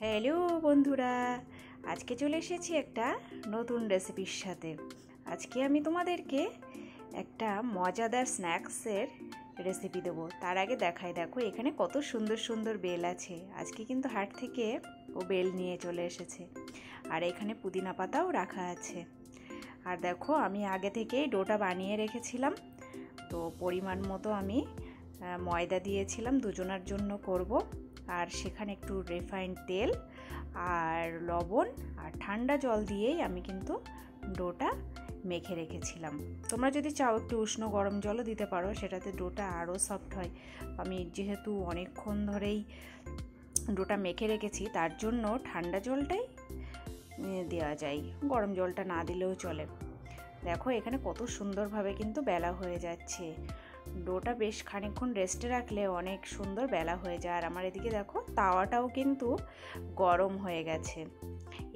Hello বন্ধুরা, আজকে চলে এসেছি একটা নতুন রেসিপির সাথে। আজকে আমি তোমাদেরকে একটা মজাদার স্ন্যাক্সের রেসিপি দেবো। তার আগে দেখাই, দেখো এখানে কত সুন্দর সুন্দর বেল আছে। আজকে কিন্তু হাট থেকে ও বেল নিয়ে চলে এসেছে। আর এখানে পুদিনা পাতাও রাখা আছে। আর দেখো আমি আগে থেকেই ডোটা বানিয়ে রেখেছিলাম। তো পরিমাণ মতো আমি ময়দা দিয়েছিলাম, দুজনের জন্য করব। আর সেখানে একটু রিফাইন্ড তেল আর লবণ আর ঠান্ডা জল দিয়েই আমি কিন্তু ডোটা মেখে রেখেছিলাম। তোমরা যদি চাও একটু উষ্ণ গরম জলও দিতে পারো, সেটাতে ডোটা আরও সফট হয়। আমি যেহেতু অনেকক্ষণ ধরেই ডোটা মেখে রেখেছি, তার জন্য ঠান্ডা জলটাই দেওয়া যায়, গরম জলটা না দিলেও চলে। দেখো এখানে কত সুন্দরভাবে কিন্তু বেলা হয়ে যাচ্ছে। ডোটা বেশ খানিকক্ষণ রেস্টে রাখলে অনেক সুন্দর বেলা হয়ে যায়। আর আমার এদিকে দেখো তাওয়াটাও কিন্তু গরম হয়ে গেছে।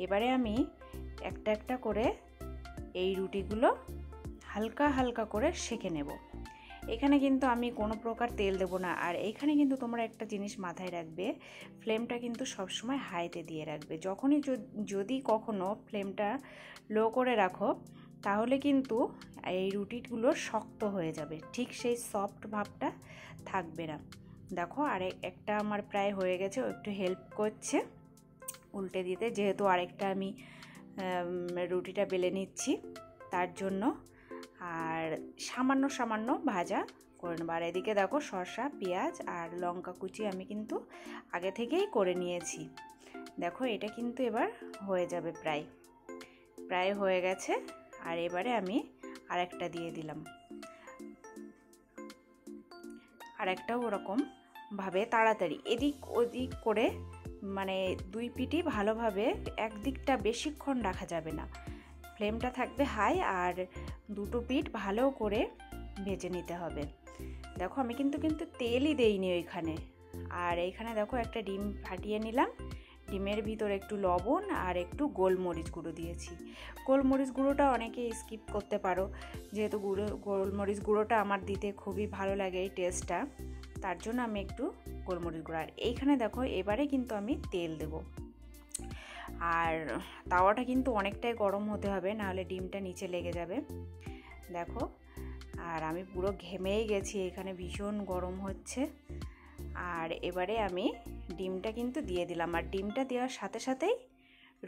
এবারে আমি একটা একটা করে এই রুটিগুলো হালকা হালকা করে সেঁকে নেব। এখানে কিন্তু আমি কোনো প্রকার তেল দেব না। আর এইখানে কিন্তু তোমরা একটা জিনিস মাথায় রাখবে, ফ্লেমটা কিন্তু সবসময় হাইতে দিয়ে রাখবে। যখনই যদি কখনো ফ্লেমটা লো করে রাখো, তাহলে কিন্তু এই রুটিগুলো শক্ত হয়ে যাবে, ঠিক সেই সফট ভাবটা থাকবে না। দেখো একটা আমার প্রায় হয়ে গেছে, ও একটু হেল্প করছে উল্টে দিতে, যেহেতু আরেকটা আমি রুটিটা বেলে নিচ্ছি তার জন্য। আর সামান্য সামান্য ভাজা করে নেব। আর এদিকে দেখো শসা, পেঁয়াজ আর লঙ্কা কুচি আমি কিন্তু আগে থেকেই করে নিয়েছি। দেখো এটা কিন্তু এবার হয়ে যাবে, প্রায় হয়ে গেছে। আর এবারে আমি আরেকটা দিয়ে দিলাম। আরেকটাও ওরকম ভাবে তাড়াতাড়ি এদিক ওদিক করে, মানে দুই পিঠই ভালোভাবে, একদিকটা বেশিক্ষণ রাখা যাবে না, ফ্লেমটা থাকবে হাই। আর দুটো পিঠ ভালো করে ভেজে নিতে হবে। দেখো আমি কিন্তু তেলই দেইনি ওইখানে। আর এইখানে দেখো একটা ডিম ফাটিয়ে নিলাম। ডিমের ভিতর একটু লবণ আর একটু গোলমরিচ গুঁড়ো দিয়েছি। গোলমরিচ গুঁড়োটা অনেকে স্কিপ করতে পারো, যেহেতু গোলমরিচ গুঁড়োটা আমার দিতে খুবই ভালো লাগে এই টেস্টটা, তার জন্য আমি একটু গোলমরিচ গুঁড়ো। আর এইখানে দেখো এবারে কিন্তু আমি তেল দেব। আর তাওয়াটা কিন্তু অনেকটাই গরম হতে হবে, নাহলে ডিমটা নিচে লেগে যাবে। দেখো আর আমি পুরো ঘেমেই গেছি, এখানে ভীষণ গরম হচ্ছে। আর এবারে আমি ডিমটা কিন্তু দিয়ে দিলাম। আর ডিমটা দেওয়ার সাথে সাথেই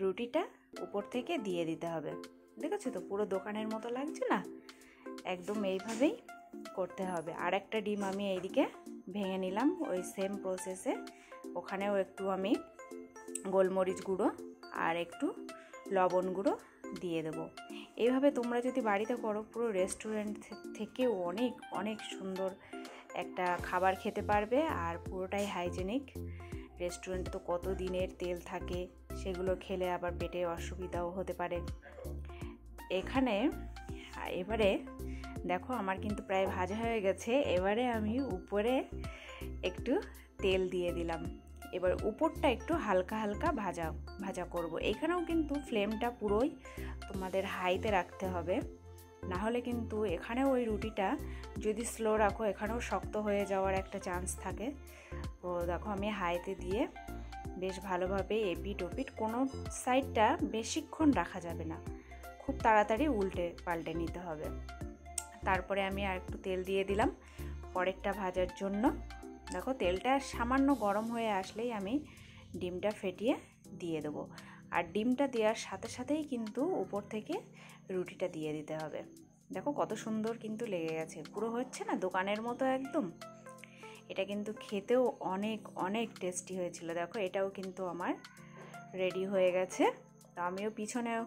রুটিটা উপর থেকে দিয়ে দিতে হবে। দেখেছো তো পুরো দোকানের মতো লাগছে না? একদম এইভাবেই করতে হবে। আর একটা ডিম আমি এইদিকে ভেঙে নিলাম ওই সেম প্রসেসে। ওখানেও একটু আমি গোলমরিচ গুঁড়ো আর একটু লবণ গুঁড়ো দিয়ে দেবো। এইভাবে তোমরা যদি বাড়িতে করো, পুরো রেস্টুরেন্ট থেকেও অনেক অনেক সুন্দর একটা খাবার খেতে পারবে। আর পুরোটাই হাইজেনিক। রেস্টুরেন্টে তো কত দিনের তেল থাকে, সেগুলো খেলে আবার পেটে অসুবিধাও হতে পারে। এবারে দেখো আমার কিন্তু প্রায় ভাজা হয়ে গেছে। এবারে আমি উপরে একটু তেল দিয়ে দিলাম। এবার উপরটা একটু হালকা হালকা ভাজা ভাজা করব। এখানেও কিন্তু ফ্লেমটা পুরোই তোমাদের হাইতে রাখতে হবে, না হলে কিন্তু এখানেও ওই রুটিটা যদি স্লো রাখো, এখানেও শক্ত হয়ে যাওয়ার একটা চান্স থাকে। তো দেখো আমি হাইতে দিয়ে বেশ ভালোভাবে এপিট ওপিট, কোনো সাইডটা বেশিক্ষণ রাখা যাবে না, খুব তাড়াতাড়ি উল্টে পাল্টে নিতে হবে। তারপরে আমি আর একটু তেল দিয়ে দিলাম পরেরটা ভাজার জন্য। দেখো তেলটা সামান্য গরম হয়ে আসলেই আমি ডিমটা ফেটিয়ে দিয়ে দেবো। আর ডিমটা দেওয়ার সাথে সাথেই কিন্তু উপর থেকে রুটিটা দিয়ে দিতে হবে। দেখো কত সুন্দর কিন্তু লেগে গেছে, পুরো হচ্ছে না দোকানের মতো একদম। এটা কিন্তু খেতেও অনেক অনেক টেস্টি হয়েছিল। দেখো এটাও কিন্তু আমার রেডি হয়ে গেছে। তো আমিও পিছনেও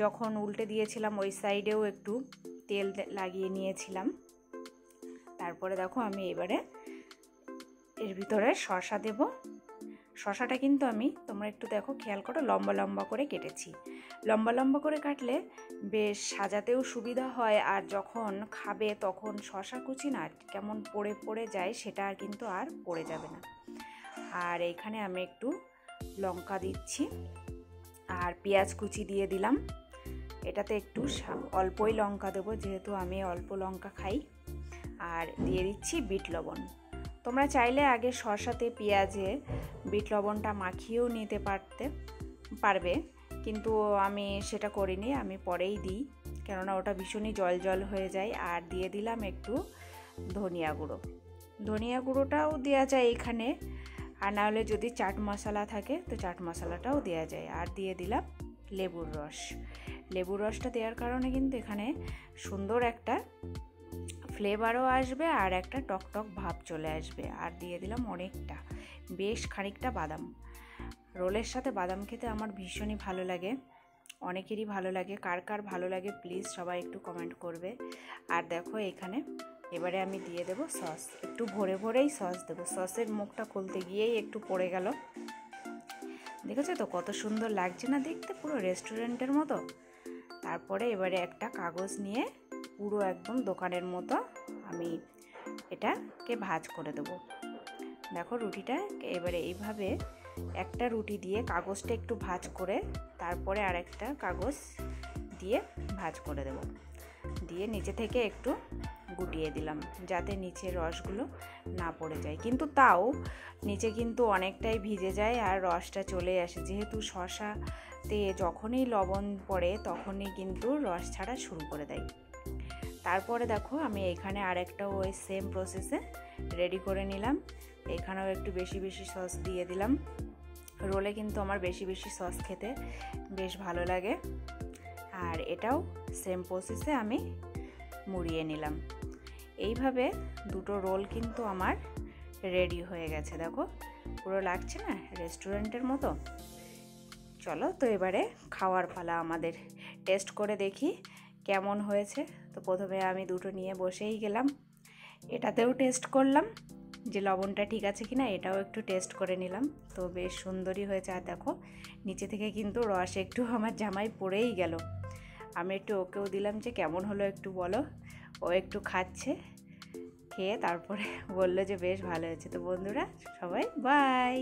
যখন উল্টে দিয়েছিলাম, ওই সাইডেও একটু তেল লাগিয়ে নিয়েছিলাম। তারপরে দেখো আমি এবারে এর ভিতরে শসা দেব। শসাটা কিন্তু আমি, তোমরা একটু দেখো খেয়াল করো, লম্বা লম্বা করে কেটেছি। লম্বা লম্বা করে কাটলে বেশ সাজাতেও সুবিধা হয়। আর যখন খাবে তখন শসা কুচি না কেমন পড়ে পড়ে যায়, সেটা আর কিন্তু আর পড়ে যাবে না। আর এইখানে আমি একটু লঙ্কা দিচ্ছি আর পেঁয়াজ কুচি দিয়ে দিলাম। এটাতে একটু অল্পই লঙ্কা দেবো, যেহেতু আমি অল্প লঙ্কা খাই। আর দিয়ে দিচ্ছি বিট লবণ। তোমরা চাইলে আগে শসাতে পেঁয়াজে বিট লবণটা মাখিয়েও নিতে পারবে, কিন্তু আমি সেটা করিনি, আমি পরেই দিই, কেননা ওটা ভীষণই জল জল হয়ে যায়। আর দিয়ে দিলাম একটু ধনিয়া গুঁড়ো, ধনিয়া গুঁড়োটাও দেওয়া যায় এখানে, আর না হলে যদি চাট মশলা থাকে তো চাট মশলাটাও দেওয়া যায়। আর দিয়ে দিলাম লেবুর রস, লেবুর রসটা দেওয়ার কারণে কিন্তু এখানে সুন্দর একটা ফ্লেভারও আসবে আর একটা টকটক ভাব চলে আসবে। আর দিয়ে দিলাম অনেকটা, বেশ খানিকটা বাদাম। রোলের সাথে বাদাম খেতে আমার ভীষণই ভালো লাগে, অনেকেরই ভালো লাগে। কার কার ভালো লাগে প্লিজ সবাই একটু কমেন্ট করবে। আর দেখো এখানে এবারে আমি দিয়ে দেব সস, একটু ভরে ভরেই সস দেবো, সসের মুখটা খুলতে গিয়েই একটু পড়ে গেল। দেখেছো তো কত সুন্দর লাগছে না দেখতে, পুরো রেস্টুরেন্টের মতো। তারপরে এবারে একটা কাগজ নিয়ে পুরো একদম দোকানের মতো আমি এটাকে ভাঁজ করে দেবো। দেখো রুটিটা এবারে এইভাবে একটা রুটি দিয়ে কাগজটা একটু ভাঁজ করে তারপরে আরেকটা কাগজ দিয়ে ভাঁজ করে দেব, দিয়ে নিচে থেকে একটু গুটিয়ে দিলাম যাতে নিচে রসগুলো না পড়ে যায়, কিন্তু তাও নিচে কিন্তু অনেকটাই ভিজে যায় আর রসটা চলে আসে, যেহেতু শসাতে যখনই লবণ পড়ে তখনই কিন্তু রস ছাড়া শুরু করে দেয়। তারপরে দেখো আমি এখানে আরেকটা ওই সেম প্রসেসে রেডি করে নিলাম, এখানেও একটু বেশি বেশি সস দিয়ে দিলাম। রোলে কিন্তু আমার বেশি বেশি সস খেতে বেশ ভালো লাগে। আর এটাও সেম প্রসেসে আমি মুড়িয়ে নিলাম। এইভাবে দুটো রোল কিন্তু আমার রেডি হয়ে গেছে, দেখো পুরো লাগছে না রেস্টুরেন্টের মতো। চলো তো এবারে খাওয়ার পালা আমাদের, টেস্ট করে দেখি কেমন হয়েছে। তো প্রথমে আমি দুটো নিয়ে বসেই গেলাম, এটাতেও টেস্ট করলাম যে লবণটা ঠিক আছে কিনা, এটাও একটু টেস্ট করে নিলাম। তো বেশ সুন্দরই হয়েছে। আর দেখো নিচে থেকে কিন্তু রস একটু আমার জামায় পড়েই গেল, আমি একটু ওকেও দিলাম যে কেমন হলো একটু বলো। ও একটু খাচ্ছে, খেয়ে তারপরে বললো যে বেশ ভালো হয়েছে। তো বন্ধুরা সবাই বাই।